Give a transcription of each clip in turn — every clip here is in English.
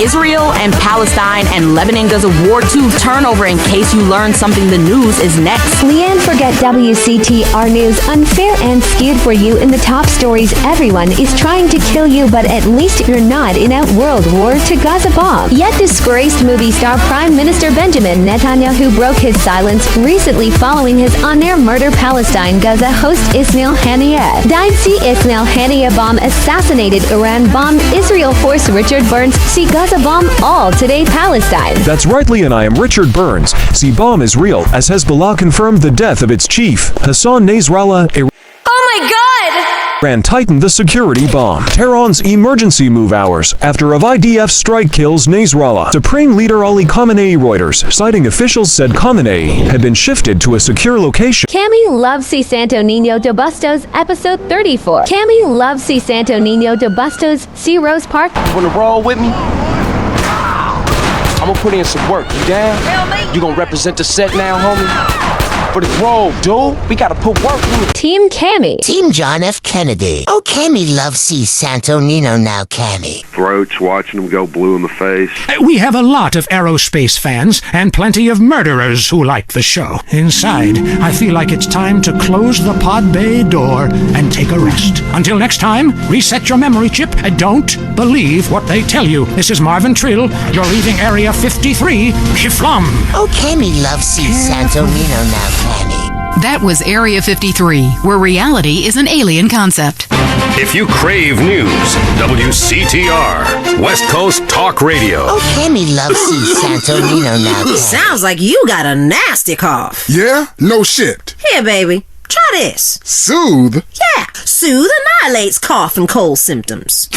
Israel and Palestine and Lebanon Gaza War 2 turnover in case you learned something the news is next. Leanne forget WCTR News unfair and skewed for you in the top stories. Everyone is trying to kill you, but at least you're not in a world war to Gaza bomb. Yet disgraced movie star Prime Minister Benjamin Netanyahu broke his silence recently following his on-air murder. Palestine Gaza host Ismail Haniyeh died. See Ismail Haniyeh bomb assassinated Iran bomb Israel force Richard Burns. See Gaza bomb all today Palestine. That's right, Lee, and I am Richard Burns. See bomb is real, as Hezbollah confirmed the death of its chief, Hassan Nasrallah. Oh my God! Iran tightened the security bomb. Tehran's emergency move hours after a IDF strike kills Nasrallah. Supreme Leader Ali Khamenei. Reuters, citing officials, said Khamenei had been shifted to a secure location. Cammy loves Si Santo Nino de Bustos, episode 34. Cammy loves Si Santo Nino de Bustos, see Rose Park. You wanna roll with me? I'm gonna put in some work. You down? You gonna represent the set now, homie? For the role, dude. We gotta put work in it. Team Cammy. Team John F. Kennedy. Oh, Cammy loves Si Santo Nino now, Cammy. Throats, watching them go blue in the face. We have a lot of aerospace fans and plenty of murderers who like the show. Inside, I feel like it's time to close the pod bay door and take a rest. Until next time, reset your memory chip and don't believe what they tell you. This is Marvin Trill. You're leaving Area 53. Kiflam. Oh, Cammy loves Si Santo Nino now, Cammy. That was Area 53, where reality is an alien concept. If you crave news, WCTR, West Coast Talk Radio. Oh, Cammy loves Si Santo Nino now, Cammy. Sounds like you got a nasty cough. Yeah? No shit. Here, baby. Try this. Soothe? Yeah. Soothe annihilates cough and cold symptoms.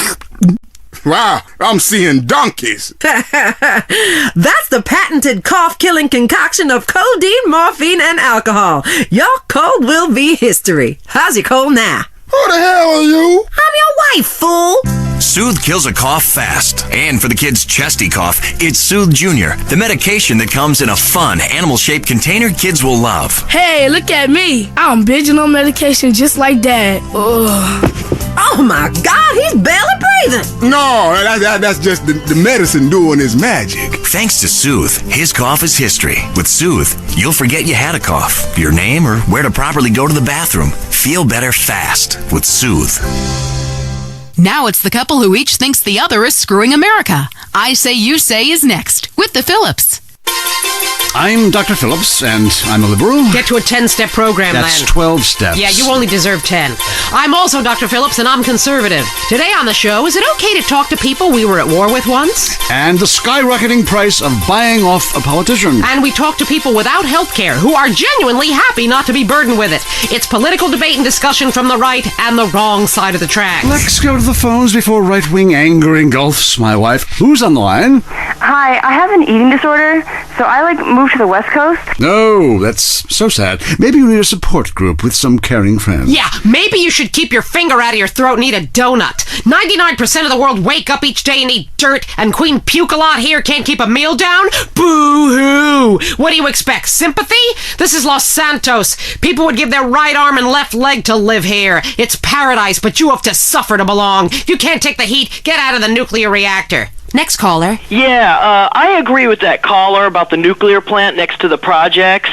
Wow, I'm seeing donkeys. That's the patented cough-killing concoction of codeine, morphine, and alcohol. Your cold will be history. How's your cold now? Who the hell are you? I'm your wife, fool. Soothe kills a cough fast. And for the kids' chesty cough, it's Soothe Junior, the medication that comes in a fun, animal-shaped container kids will love. Hey, look at me. I'm binging on medication just like Dad. Ugh. Oh my God, he's barely breathing. No, that's just the medicine doing its magic. Thanks to Soothe, his cough is history. With Soothe, you'll forget you had a cough, your name, or where to properly go to the bathroom. Feel better fast with Soothe. Now it's the couple who each thinks the other is screwing America. I Say You Say is next, with the Phillips. I'm Dr. Phillips, and I'm a liberal. Get to a 10-step program, That's then. 12 steps. Yeah, you only deserve 10. I'm also Dr. Phillips, and I'm conservative. Today on the show, is it okay to talk to people we were at war with once? And the skyrocketing price of buying off a politician. And we talk to people without health care who are genuinely happy not to be burdened with it. It's political debate and discussion from the right and the wrong side of the tracks. Let's go to the phones before right-wing anger engulfs my wife. Who's on the line? Hi, I have an eating disorder, so I moved to the West Coast. No, that's so sad. Maybe you need a support group with some caring friends. Yeah, maybe you should keep your finger out of your throat and eat a donut. 99% of the world wake up each day and eat dirt, and Queen Puke-a-Lot here can't keep a meal down? Boo-hoo! What do you expect, sympathy? This is Los Santos. People would give their right arm and left leg to live here. It's paradise, but you have to suffer to belong. If you can't take the heat, get out of the nuclear reactor. Next caller. Yeah, I agree with that caller about the nuclear plant next to the projects.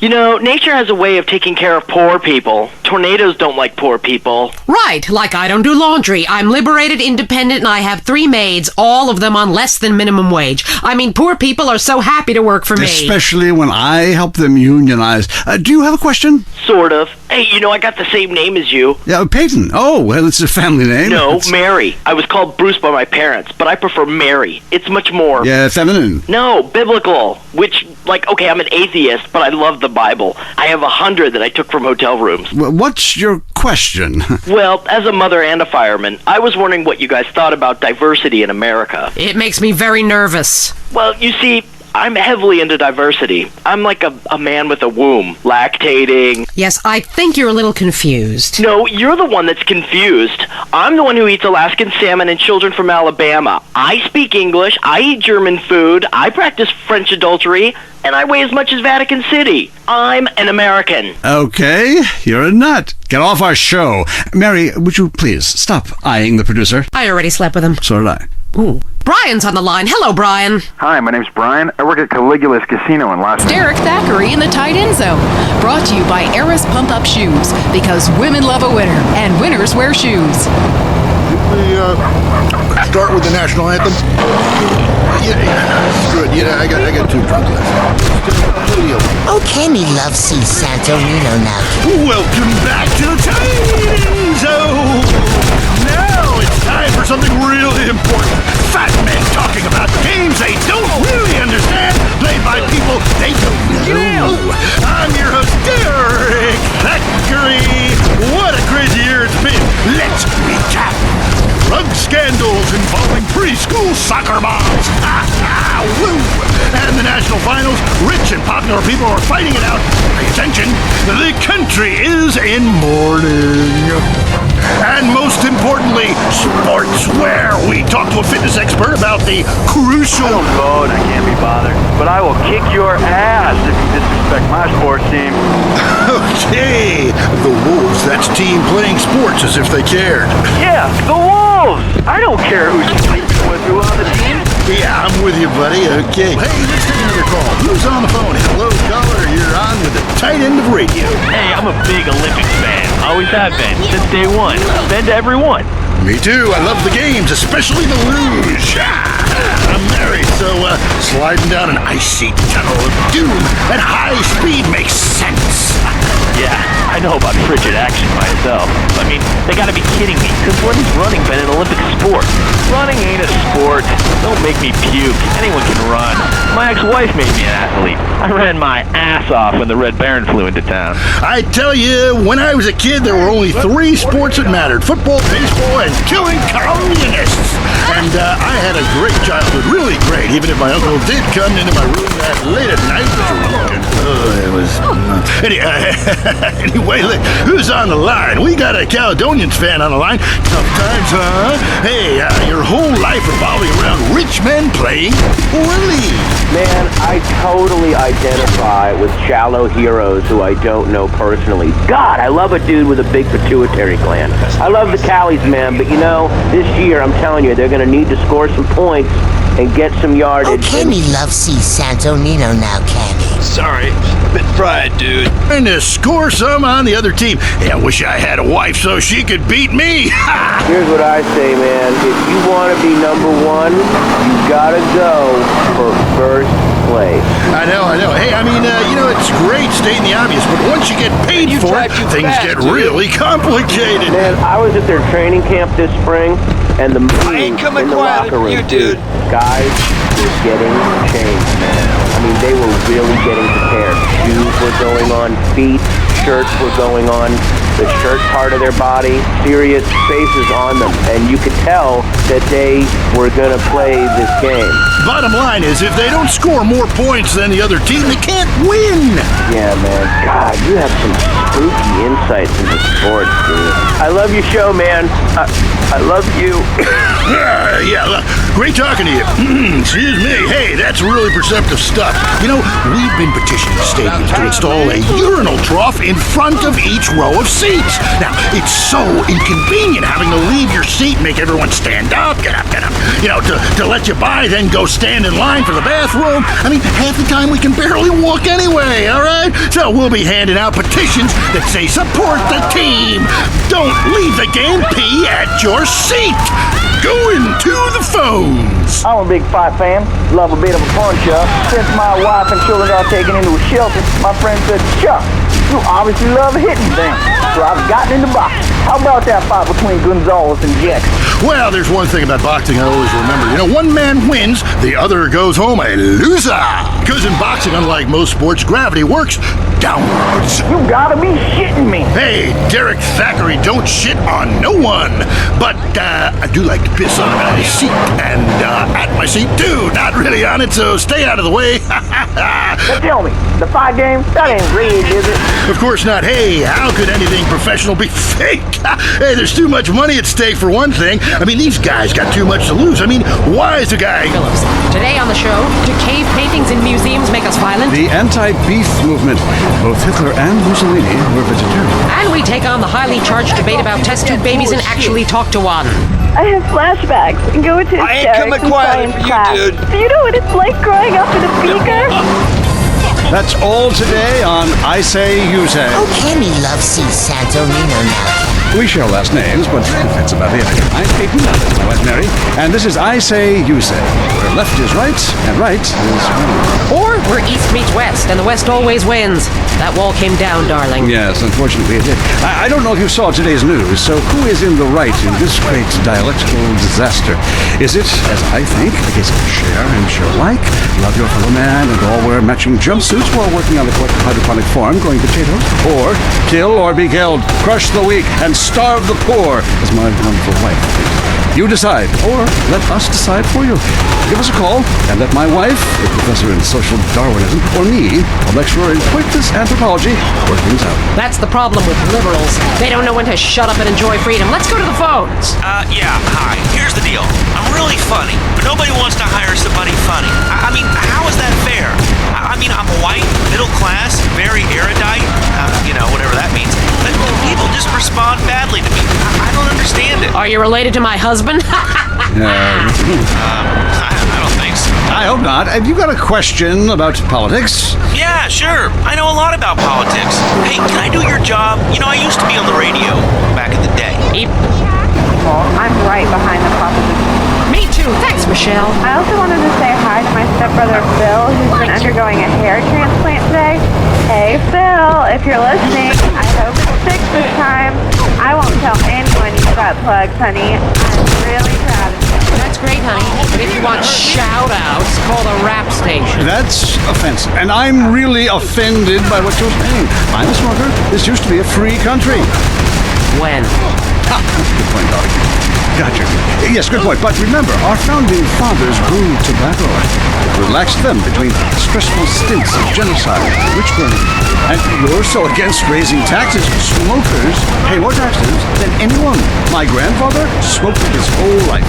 You know, nature has a way of taking care of poor people. Tornadoes don't like poor people. Right, like I don't do laundry. I'm liberated, independent, and I have 3 maids, all of them on less than minimum wage. I mean, poor people are so happy to work for me. Especially when I help them unionize. Do you have a question? Sort of. Hey, you know, I got the same name as you. Yeah, Peyton. Oh, well, it's a family name. No, Mary. I was called Bruce by my parents, but I prefer Mary. It's much more... Yeah, feminine. No, biblical. Which, okay, I'm an atheist, but I love the Bible. I have 100 that I took from hotel rooms. What's your question? Well, as a mother and a fireman, I was wondering what you guys thought about diversity in America. It makes me very nervous. Well, you see, I'm heavily into diversity. I'm like a man with a womb, lactating. Yes, I think you're a little confused. No, you're the one that's confused. I'm the one who eats Alaskan salmon and children from Alabama. I speak English, I eat German food, I practice French adultery, and I weigh as much as Vatican City. I'm an American. Okay, you're a nut. Get off our show. Mary, would you please stop eyeing the producer? I already slept with him. So did I. Ooh. Brian's on the line. Hello, Brian. Hi, my name's Brian. I work at Caligula's Casino in Las Vegas. Derek Thackeray in the tight end zone. Brought to you by Eris Pump Up Shoes. Because women love a winner, and winners wear shoes. We start with the national anthem. Yeah, good. I got two drunk left. Oh, Cammy loves see Santo Nino now. Welcome back to the Tencgo. Now it's time for something really important. Fat men talking about games they don't really understand, played by people they don't know. I'm your host, Derek Thackeray. What a crazy year it's been. Let's recap. Drug scandals involving preschool soccer moms. Woo! And the national finals, rich and popular people are fighting it out. Pay attention, the country is in mourning. And most importantly, sportswear. We talked to a fitness expert about the crucial... I don't vote, I can't be bothered. But I will kick your ass if you disrespect my sports team. Okay, the Wolves, that's team playing sports as if they cared. Yeah, the Wolves! I don't care who's sleeping with who on the team. Yeah, I'm with you, buddy. Okay. Hey, let's take another call. Who's on the phone? Hello, caller. You're on with the tight end of radio. Hey, I'm a big Olympics fan. Always have been, since day one. Been to every one. Me too. I love the games, especially the luge. I'm married, so sliding down an icy tunnel of doom at high speed makes sense. Yeah, I know about frigid action myself. I mean, they gotta be kidding me, because when has running been an Olympic sport? Running ain't a sport. Don't make me puke. Anyone can run. My ex-wife made me an athlete. I ran my ass off when the Red Baron flew into town. I tell you, when I was a kid, there were only 3 sports that mattered. Football, baseball, and killing communists. And I had a great childhood, really great, even if my uncle did come into my room that late at night. It was... Anyway, look, who's on the line? We got a Caledonians fan on the line. Tough times, huh? Hey, your whole life revolving around rich men playing poorly. Man, I totally identify with shallow heroes who I don't know personally. God, I love a dude with a big pituitary gland. I love the Callies, man, but you know, this year, I'm telling you, they're going to need to score some points and get some yardage. Oh, Cammy loves see Santo Nino now, Cammy. Sorry, bit fried, dude. And to score some on the other team. Hey, I wish I had a wife so she could beat me. Here's what I say, man. If you want to be number one, you gotta go for first place. I know. Hey, I mean, it's great stating the obvious, but once you get paid for it, things get really complicated. Man, I was at their training camp this spring, and the mood in the locker room, dude, guys were getting changed, man. I mean, they were really getting prepared. Shoes were going on, feet, shirts were going on, the shirt part of their body, serious faces on them, and you could tell that they were going to play this game. Bottom line is, if they don't score more points than the other team, they can't win. Yeah, man. God, you have some spooky insights into sports, dude. I love your show, man. I love you. Great talking to you. Excuse me. Hey, that's really perceptive stuff. You know, we've been petitioning stadiums to install a urinal trough in front of each row of seats. Now, it's so inconvenient having to leave your seat, make everyone stand up, get up. You know, to let you by, then go stand in line for the bathroom. I mean, half the time we can barely walk anyway, all right? So we'll be handing out petitions that say support the team. Don't leave the game, pee at your seat. Going to the phones. I'm a big fight fan. Love a bit of a punch-up. Since my wife and children got taken into a shelter, my friend said, Chuck, you obviously love hitting things. So I've gotten into boxing. How about that fight between Gonzalez and Jackson? Well, there's one thing about boxing I always remember. You know, one man wins, the other goes home a loser. Because in boxing, unlike most sports, gravity works downwards. You gotta be shitting me. Hey, Derek Thackeray, don't shit on no one. But I do like to piss on my seat and at my seat too. Not really on it, so stay out of the way. Now tell me, the fight game, that ain't rigged, is it? Of course not. Hey, how could anything professional be fake? Hey, there's too much money at stake for one thing. I mean, these guys got too much to lose. I mean, why is a guy... Phillips. Today on the show, do cave paintings in museums make us violent? The anti-beef movement. Both Hitler and Mussolini were vegetarian. And we take on the highly charged debate about test tube babies and actually talk to one. I have flashbacks and go into I ain't hysterics coming in quietly science for you, class. dude. Do you know what it's like growing up in a beaker? That's all today on I Say, You Say. Oh, Cammy loves see Santo Nino now. We share last names, but that's about it. I'm Peyton, that's my wife Mary, and this is I Say, You Say, where left is right, and right is wrong. Or where east meets west, and the west always wins. That wall came down, darling. Yes, unfortunately it did. I don't know if you saw today's news, so who is in the right in this great dialectical disaster? Is it, as I think, a case of share and share alike, love your fellow man, and all wear matching jumpsuits while working on the hydroponic farm growing potatoes? Or kill or be killed, crush the weak, and starve the poor, as my wonderful wife thinks. You decide, or let us decide for you. Give us a call, and let my wife, a professor in social Darwinism, or me, a lecturer in pointless anthropology, work things out. That's the problem with liberals. They don't know when to shut up and enjoy freedom. Let's go to the phones. Yeah, hi. Here's the deal. I'm really funny, but nobody wants to hire somebody funny. I mean, how is that fair? I mean, I'm white, middle class, very erudite, whatever that means. But people just respond badly to me. I don't understand it. Are you related to my husband? I don't think so. I hope not. Have you got a question about politics? Yeah, sure. I know a lot about politics. Hey, can I do your job? I used to be on the radio back in the day. I'm right behind the proposition. Me too. Thanks, Michelle. I also wanted to say hi to my stepbrother Phil, who's been undergoing a hair transplant today. Hey Phil, if you're listening, I hope it sticks this time. I won't tell anyone you got plugs, honey. I'm really proud of you. That's great, honey. But if you want shout-outs, call the rap station. That's offensive, and I'm really offended by what you're saying. I'm a smoker. This used to be a free country. When? Good point, Doc. Gotcha. Yes, good point. But remember, our founding fathers grew tobacco, relaxed them between stressful stints of genocide, witch burning. And you're so against raising taxes. Smokers pay more taxes than anyone. My grandfather smoked his whole life.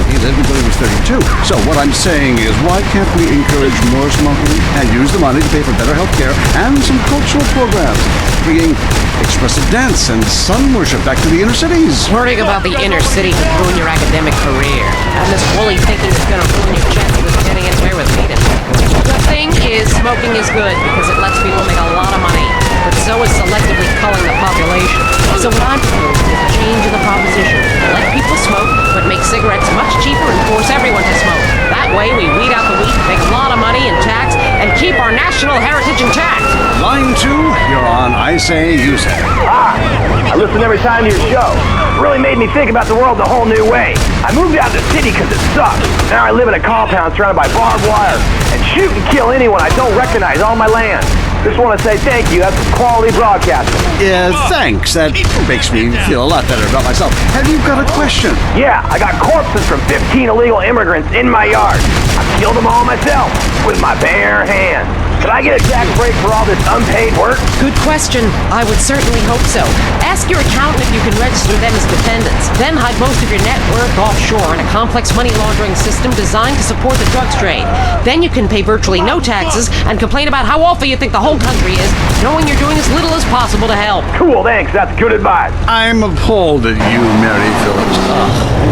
He lived until he was 32. So what I'm saying is, why can't we encourage more smoking and use the money to pay for better health care and some cultural programs, bringing expressive dance and sun worship back to the inner cities? Worrying about the inner city could ruin your academic career. And this woolly thinking is going to ruin your chances of getting anywhere with me. The thing is, smoking is good because it lets people make a lot of money, but so is selectively culling the population. So what I'm proposing is a change in the proposition. Let people smoke, but make cigarettes much cheaper and force everyone to smoke. That way we weed out the weak, make a lot of money in tax, and keep our national heritage intact. Line 2, you're on I Say, You Say. I listen every time to your show. It really made me think about the world in a whole new way. I moved out to the city because it sucks. Now I live in a compound surrounded by barbed wire and shoot and kill anyone I don't recognize on my land. Just want to say thank you. That's some quality broadcasting. Yeah, thanks. That makes me feel a lot better about myself. Have you got a question? Yeah, I got corpses from 15 illegal immigrants in my yard. I killed them all myself with my bare hands. Could I get a tax break for all this unpaid work? Good question. I would certainly hope so. Ask your accountant if you can register them as dependents. Then hide most of your net worth offshore in a complex money laundering system designed to support the drugs trade. Then you can pay virtually no taxes and complain about how awful you think the whole country is, knowing you're doing as little as possible to help. Cool, thanks. That's good advice. I'm appalled at you, Mary Phillips.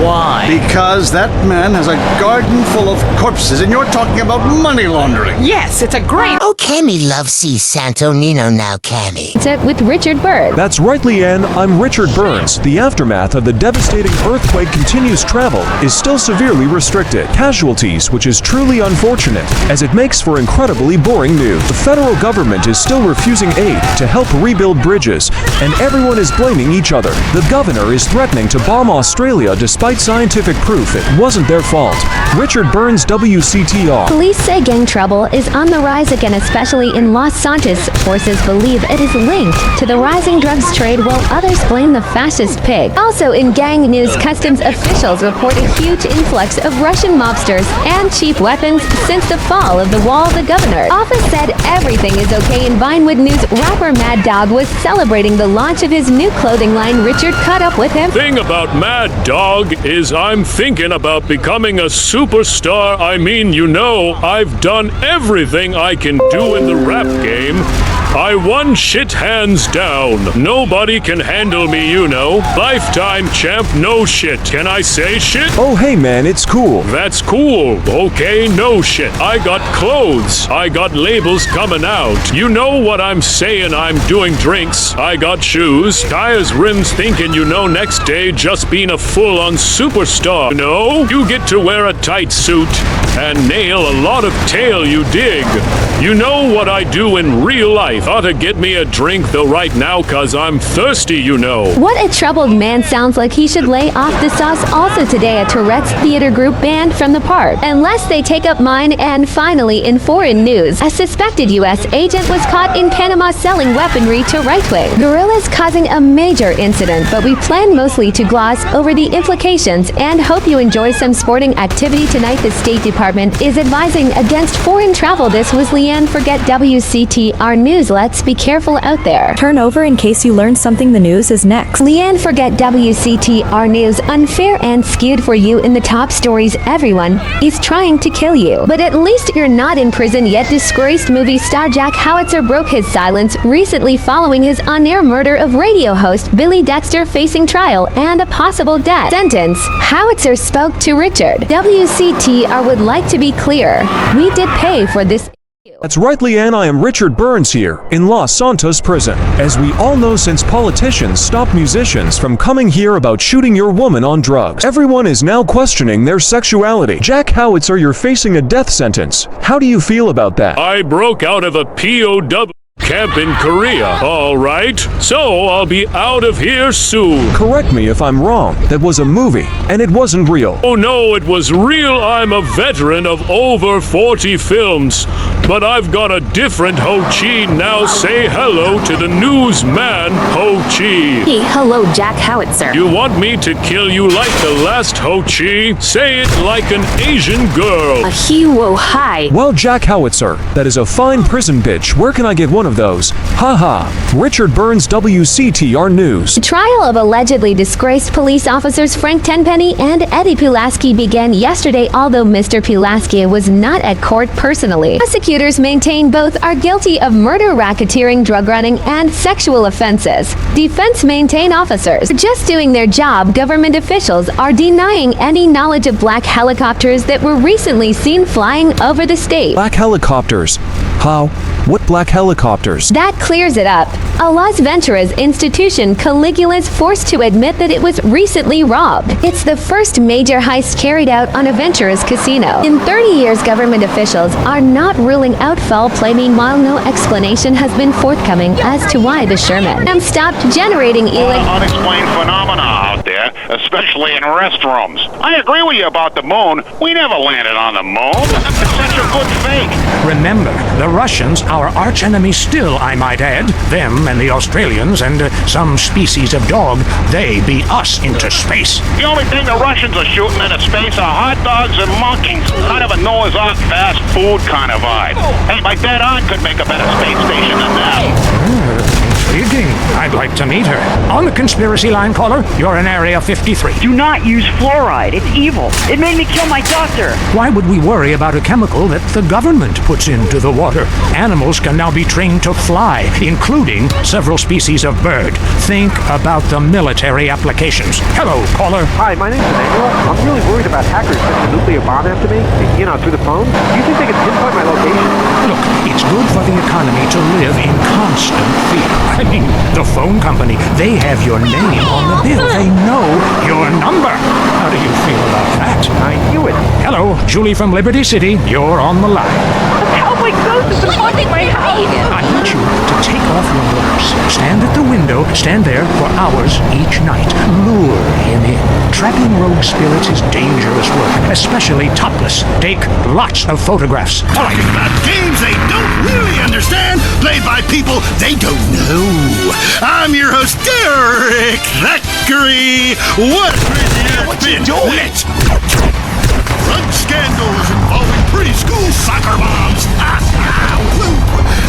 Why? Because that man has a garden full of corpses, and you're talking about money laundering. Yes, it's a great... Oh, Cammy loves see Santo Nino now, Cammy. With Richard Burns. That's right, Leanne. I'm Richard Burns. The aftermath of the devastating earthquake continues. Travel is still severely restricted. Casualties, which is truly unfortunate, as it makes for incredibly boring news. The federal government is still refusing aid to help rebuild bridges, and everyone is blaming each other. The governor is threatening to bomb Australia despite scientific proof it wasn't their fault. Richard Burns, WCTR. Police say gang trouble is on the rise again, especially in Los Santos. Forces believe it is linked to the rising drugs trade, while others blame the fascist pig. Also in gang news, customs officials report a huge influx of Russian mobsters and cheap weapons since the fall of the wall. The governor office said everything is okay. In Vinewood News, rapper Mad Dog was celebrating the launch of his new clothing line. Richard caught up with him. Thing about Mad Dog is I'm thinking about becoming a superstar. I mean, I've done everything I can do in the rap game. I won shit hands down. Nobody can handle me, you know. Lifetime champ, no shit. Can I say shit? Oh, hey man, it's cool. That's cool. Okay, no shit. I got clothes. I got labels coming out. You know what I'm saying? I'm doing drinks. I got shoes, tires, rims, thinking you know next day just being a full-on superstar. You know? You get to wear a tight suit and nail a lot of tail, you dig. You know what I do in real life. Ought to get me a drink though right now cause I'm thirsty, you know. What a troubled man sounds like he should lay off the sauce. Also today, a Tourette's theater group banned from the park, unless they take up mine. And finally, in foreign news, a suspected U.S. agent was caught in Panama selling weaponry to right-wing guerrillas, causing a major incident, but we plan mostly to gloss over the implications and hope you enjoy some sporting activity tonight. The State Department is advising against foreign travel. This was Leanne. Forget WCTR News. Let's be careful out there. Turn over in case you learn something. The news is next. Leanne, forget WCTR News. Unfair and skewed for you in the top stories. Everyone is trying to kill you, but at least you're not in prison yet. Disgraced movie star Jack Howitzer broke his silence recently following his on-air murder of radio host Billy Dexter, facing trial and a possible death sentence. Howitzer spoke to Richard. WCTR would like to be clear. We did pay for this. That's right, Leanne, I am Richard Burns here, in Los Santos prison. As we all know, since politicians stopped musicians from coming here about shooting your woman on drugs, everyone is now questioning their sexuality. Jack Howitzer, you're facing a death sentence. How do you feel about that? I broke out of a POW camp in Korea, all right? So I'll be out of here soon. Correct me if I'm wrong. That was a movie, and it wasn't real. Oh no, it was real. I'm a veteran of over 40 films. But I've got a different Ho Chi now. Say hello to the newsman, Ho Chi. Hey, hello, Jack Howitzer. You want me to kill you like the last Ho Chi? Say it like an Asian girl. Hi-wo, hi. Well, Jack Howitzer, that is a fine prison bitch. Where can I get one of those? Haha. Richard Burns, WCTR News. The trial of allegedly disgraced police officers Frank Tenpenny and Eddie Pulaski began yesterday, although Mr. Pulaski was not at court personally. Prosecutors maintain both are guilty of murder, racketeering, drug running, and sexual offenses. Defense maintain officers are just doing their job. Government officials are denying any knowledge of black helicopters that were recently seen flying over the state. Black helicopters? How? What black helicopters? That clears it up. A Las Venturas institution, Caligula's forced to admit that it was recently robbed. It's the first major heist carried out on a Venturas casino. In 30 years, government officials are not ruling out foul play. Meanwhile, no explanation has been forthcoming as to why the Sherman stopped generating unexplained phenomena out there, especially in restrooms. I agree with you about the moon. We never landed on the moon. It's such a good fake. Remember, the Russians, our archenemy still, I might add, them and the Australians and some species of dog, they beat us into space. The only thing the Russians are shooting into space are hot dogs and monkeys. Kind of a Noah's Ark fast food kind of vibe. Hey, my dead aunt could make a better space station than that. Intriguing. I'd like to meet her. On the conspiracy line, caller, you're in Area 53. Do not use fluoride. It's evil. It made me kill my doctor. Why would we worry about a chemical that the government puts into the water? Animals can now be trained to fly, including several species of bird. Think about the military applications. Hello, caller. Hi, my name's Andreas. I'm really worried about hackers setting a nuclear bomb after me, through the phone. Do you think they could pinpoint my location? Look, it's good for the economy to live in constant fear. I mean, the phone company, they have your name on the bill. They know your number. How do you feel about that? I knew it. Hello, Julie from Liberty City. You're on the line. Help, my ghost is haunting my house. I need you to take off your gloves. Stand at the window. Stand there for hours each night. Lure him in. Trapping rogue spirits is dangerous work, especially topless. Take lots of photographs. Talking about games they don't really understand, played by people they don't know. I'm your host, Derek Thackeray. What a crazy year it's been. Drug scandals involving preschool soccer moms.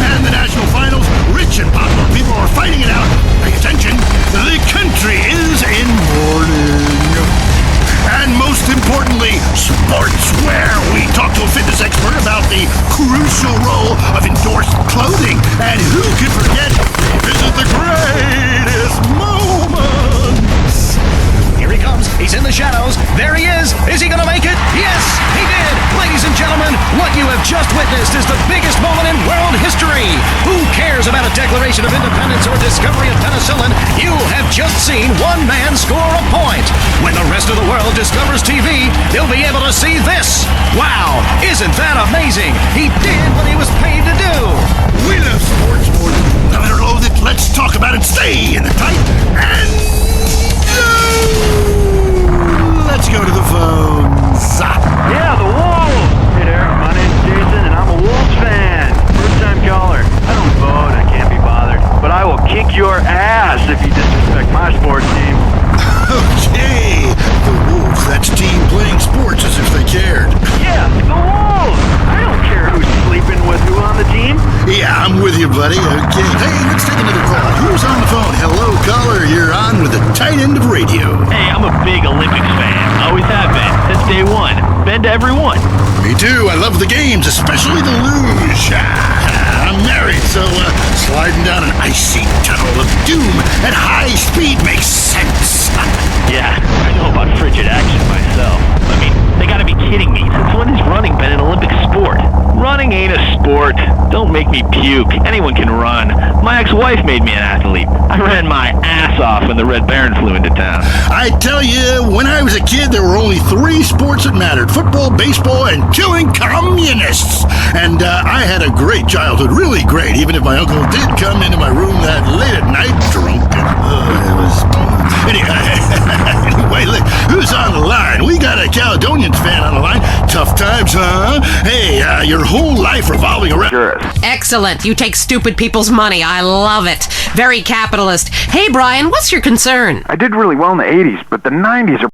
And the national finals, rich and popular people are fighting it out. Pay attention, the country is in mourning. And most importantly, sports, where we talk to a fitness expert about the crucial role of endorsed clothing and who can just witnessed is the biggest moment in world history. Who cares about a Declaration of Independence or discovery of penicillin? You have just seen one man score a point. When the rest of the world discovers TV, they'll be able to see this. Wow, isn't that amazing? He did what he was paid to do. We love sports more than I don't know that. Let's talk about it. Stay in the tight and let's go to the phones. Yeah, the Wolves! Hey there, my name's Jason, and I'm a Wolves fan. First-time caller. I don't vote, I can't be bothered. But I will kick your ass if you disrespect my sports team. Okay, the Wolves. That's team playing sports as if they cared. Yeah, the Wolves! I don't care who's sleeping with who on the team. Yeah, I'm with you, buddy. Okay. Hey, let's take another call. Who's on the phone? Hello, caller. You're on with the tight end of radio. Hey, I'm a big Olympics fan. Always have been. Since day one. Been to every one. Me too. I love the games, especially the luge. I'm married, so sliding down an icy tunnel of doom at high speed makes sense. Yeah, I know about frigid action myself. I mean, they gotta be kidding me. Since when has running been an Olympic sport? Running ain't a sport. Don't make me puke. Anyone can run. My ex-wife made me an athlete. I ran my ass off when the Red Baron flew into town. I tell you, when I was a kid, there were only 3 sports that mattered: football, baseball, and killing communists. And I had a great childhood, really great, even if my uncle did come into my room that late at night drunk. It was... Anyway, look, who's on the line? We got a Caledonians fan on the line. Tough times, huh? Hey, your whole life revolving around... Excellent. You take stupid people's money. I love it. Very capitalist. Hey, Brian, what's your concern? I did really well in the 80s, but the 90s are